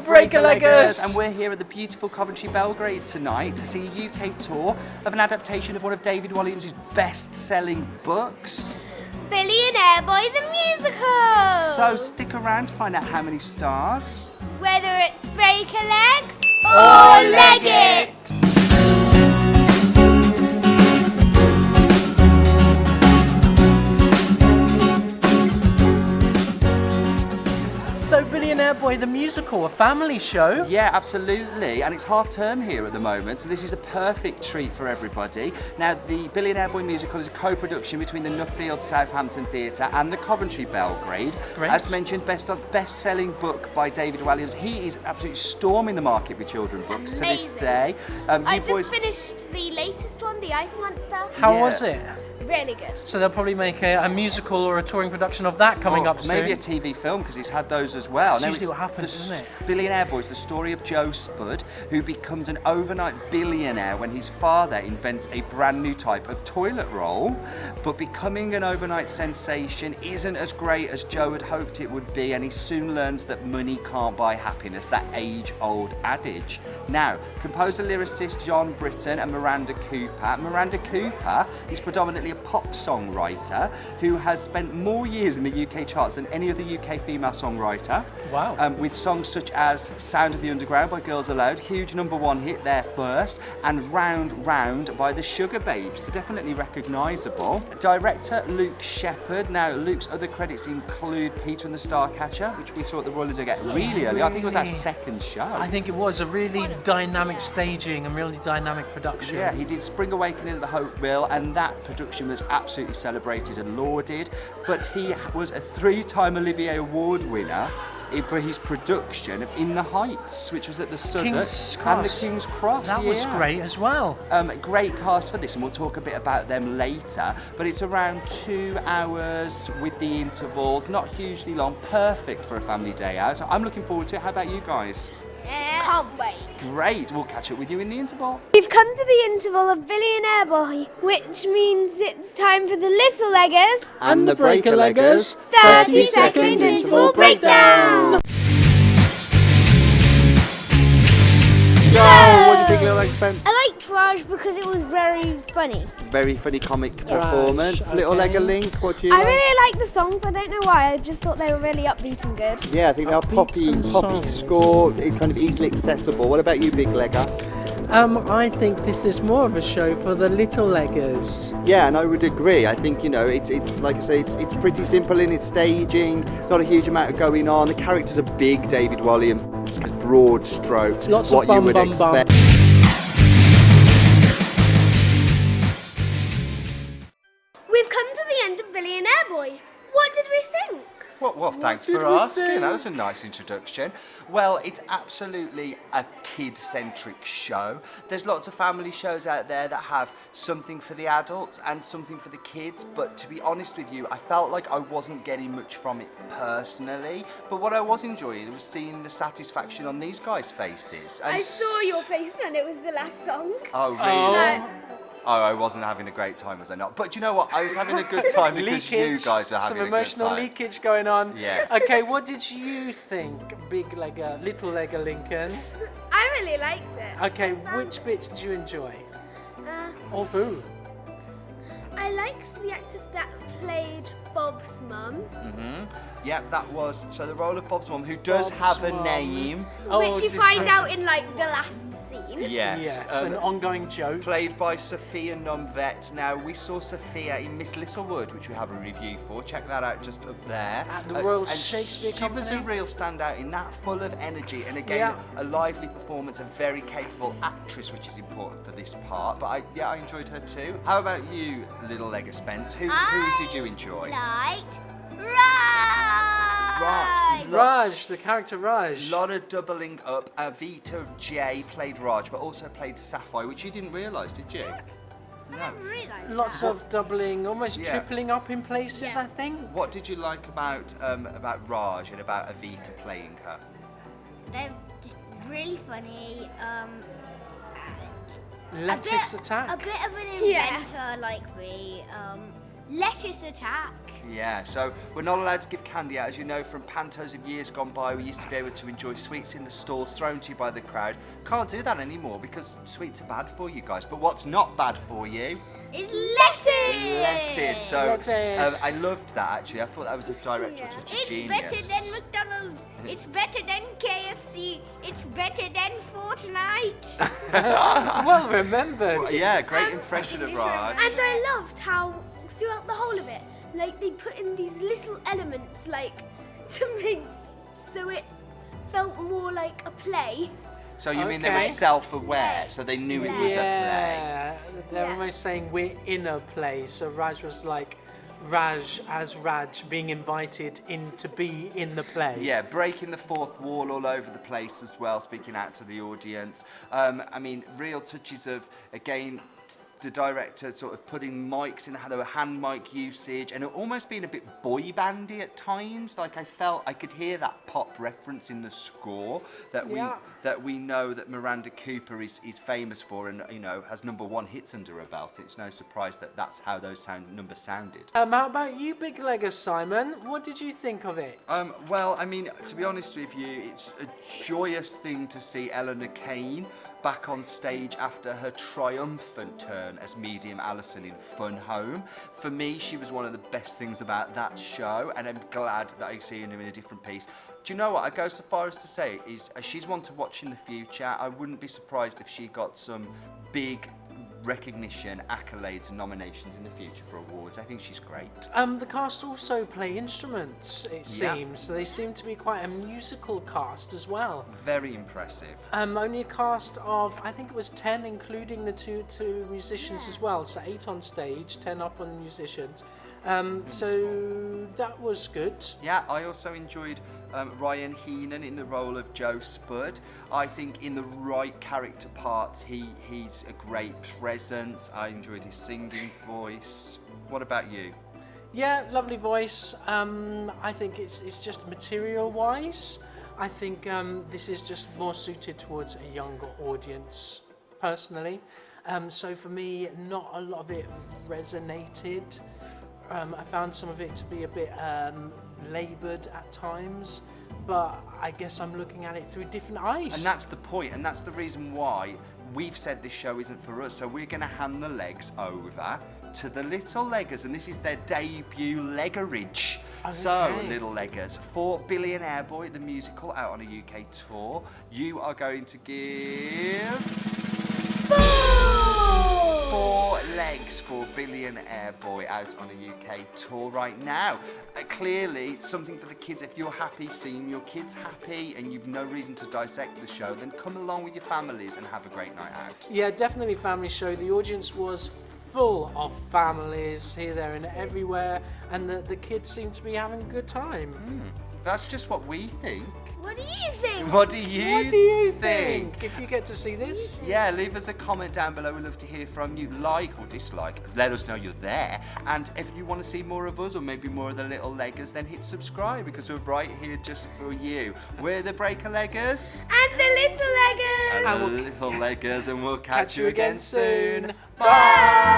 Breaker-leggers! And we're here at the beautiful Coventry Belgrade tonight to see a UK tour of an adaptation of one of David Walliams' best-selling books. Billionaire Boy the Musical! So stick around to find out how many stars. Whether it's break a leg or leg it! So Billionaire Boy the Musical, a family show? Yeah, absolutely. And it's half term here at the moment, so this is a perfect treat for everybody. Now, the Billionaire Boy Musical is a co-production between the Nuffield Southampton Theatre and the Coventry Belgrade. Great. As mentioned, best-selling book by David Walliams. He is absolutely storming the market with children's books to this day. I just finished the latest one, the Ice Monster. How was it? Really good. So they'll probably make a musical or a touring production of that coming up soon. Maybe a TV film, because he's had those as well. That's usually what happens, isn't it? Billionaire Boy is the story of Joe Spud, who becomes an overnight billionaire when his father invents a brand new type of toilet roll. But becoming an overnight sensation isn't as great as Joe had hoped it would be, and he soon learns that money can't buy happiness, that age-old adage. Now, composer lyricist John Britton and Miranda Cooper. Miranda Cooper is predominantly a pop songwriter who has spent more years in the UK charts than any other UK female songwriter. Wow. With songs such as Sound of the Underground by Girls Aloud, huge #1 hit there first, and Round Round by the Sugar Babes, so definitely recognisable. Director Luke Shepherd. Now, Luke's other credits include Peter and the Starcatcher, which we saw at the Royal Elizabeth really early. I think it was our second show. I think it was a really dynamic staging and really dynamic production. Yeah, he did Spring Awakening at the Hope Mill, and that production was absolutely celebrated and lauded. But he was a 3-time Olivier Award winner for his production of In the Heights, which was at the Southwark and the King's Cross. That was great as well. Great cast for this, and we'll talk a bit about them later. But it's around 2 hours with the intervals, not hugely long, perfect for a family day out. So I'm looking forward to it. How about you guys? Can't wait. Great, we'll catch up with you in the interval. We've come to the interval of Billionaire Boy, which means it's time for the Little Leggers And the Breaker-leggers 30-second interval breakdown. Go! What do you think, Little Leg Spence? I liked Raj because it was very funny. Very funny comic performance. okay. Little Leg Link, what do you I like? really like the songs. I don't know why. I just thought they were really upbeat and good. Yeah, I think they're poppy songs. score, kind of easily accessible. What about you, Big Legger? I think this is more of a show for the Little Leggers. Yeah, and I would agree. I think, you know, it's like I say, it's pretty simple in its staging, not a huge amount of going on. The characters are big, David Walliams, broad strokes, Lots what of bum, you would bum, expect. bum. We've come to the end of Billionaire Boy. What did we think? Well, thanks for asking. That was a nice introduction. Well, it's absolutely a kid-centric show. There's lots of family shows out there that have something for the adults and something for the kids, but to be honest with you, I felt like I wasn't getting much from it personally. But what I was enjoying was seeing the satisfaction on these guys' faces. And I saw your face when it was the last song. Oh, really? Oh, I wasn't having a great time, was I not? But you know what? I was having a good time because you guys were having some a good emotional time. leakage going on. Yes. Okay, what did you think, Big Legger, Little Legger Lincoln? I really liked it. Okay, which bits did you enjoy? Or who? I liked the actors that played Bob's mum. Yep, that was, so the role of Bob's mum, who does Bob's have a mum. name. Which you find out in like the last scene. Yes. Yes, an ongoing joke. Played by Sophia Numvet. Now, we saw Sophia in Miss Littlewood, which we have a review for. Check that out just up there. At the Royal and Shakespeare She was a Company. real standout in that, full of energy. And again, Yeah. a lively performance, a very capable actress, which is important for this part. But I enjoyed her too. How about you, Little Legger Spence? Who did you enjoy? Liked Raj. Raj, the character Raj. A lot of doubling up. Vita J played Raj, but also played Sapphire, which you didn't realise, did you? No. Lots of doubling, almost Yeah. tripling up in places, Yeah. I think. What did you like about Raj and about Avita playing her? They're just really funny. Lettuce A attack. bit of an Yeah. inventor like me. Lettuce attack. Yeah, so we're not allowed to give candy out. As you know from pantos of years gone by, we used to be able to enjoy sweets in the stalls thrown to you by the crowd. Can't do that anymore because sweets are bad for you guys. But what's not bad for you? It's lettuce. Lettuce. So Lettuce. I loved that actually. I thought that was a director touch of It's genius. better than McDonald's. It's better than KFC. It's better than Fortnite. Well remembered. Yeah, great impression of Raj. And I loved how throughout the whole of it, like they put in these little elements, like to make so it felt more like a play. So you mean they were Okay. self-aware, so they knew it was a play? Yeah, they're Yeah. almost saying we're in a play. So Raj was like Raj as Raj being invited in to be in the play. Yeah, breaking the fourth wall all over the place as well, speaking out to the audience. I mean, real touches of, again, the director sort of putting mics in, had a hand mic usage, and it almost being a bit boy bandy at times. Like I felt I could hear that pop reference in the score that we know that Miranda Cooper is famous for, and you know has #1 hits under her belt. It's no surprise that that's how those numbers sounded. How about you, Big Leggers Simon? What did you think of it? Well, I mean, to be honest with you, it's a joyous thing to see Eleanor Kane back on stage after her triumphant turn as medium Alison in Fun Home. For me, she was one of the best things about that show, and I'm glad that I see her in a different piece. Do you know what? I go so far as to say is she's one to watch in the future. I wouldn't be surprised if she got some big recognition, accolades and nominations in the future for awards. I think she's great. The cast also play instruments, it seems. So they seem to be quite a musical cast as well. Very impressive. Only a cast of, I think it was 10, including the two musicians as well. So 8 on stage, 10 up on musicians. So that was good. Yeah, I also enjoyed Ryan Heenan in the role of Joe Spud. I think in the right character parts, he's a great presence. I enjoyed his singing voice. What about you? Yeah, lovely voice. I think it's just material-wise. I think this is just more suited towards a younger audience, personally. So for me, not a lot of it resonated. I found some of it to be a bit laboured at times, but I guess I'm looking at it through different eyes. And that's the point, and that's the reason why we've said this show isn't for us. So we're going to hand the legs over to the Little Leggers, and this is their debut leggerage. Okay. So, Little Leggers, for Billionaire Boy, the musical, out on a UK tour, you are going to give 4 legs for Billionaire Boy out on a UK tour right now. Clearly, something for the kids. If you're happy seeing your kids happy and you've no reason to dissect the show, then come along with your families and have a great night out. Yeah, definitely family show. The audience was full of families here, there and everywhere, and the kids seem to be having a good time. That's just what we think. What do you think? What do you What do you think? If you get to see this? Yeah, leave us a comment down below. We'd love to hear from you. Like or dislike. Let us know you're there. And if you want to see more of us or maybe more of the Little Leggers, then hit subscribe because we're right here just for you. We're the Breaker Leggers. And the Little Leggers. And the Little Leggers, and we'll catch you again soon. Bye!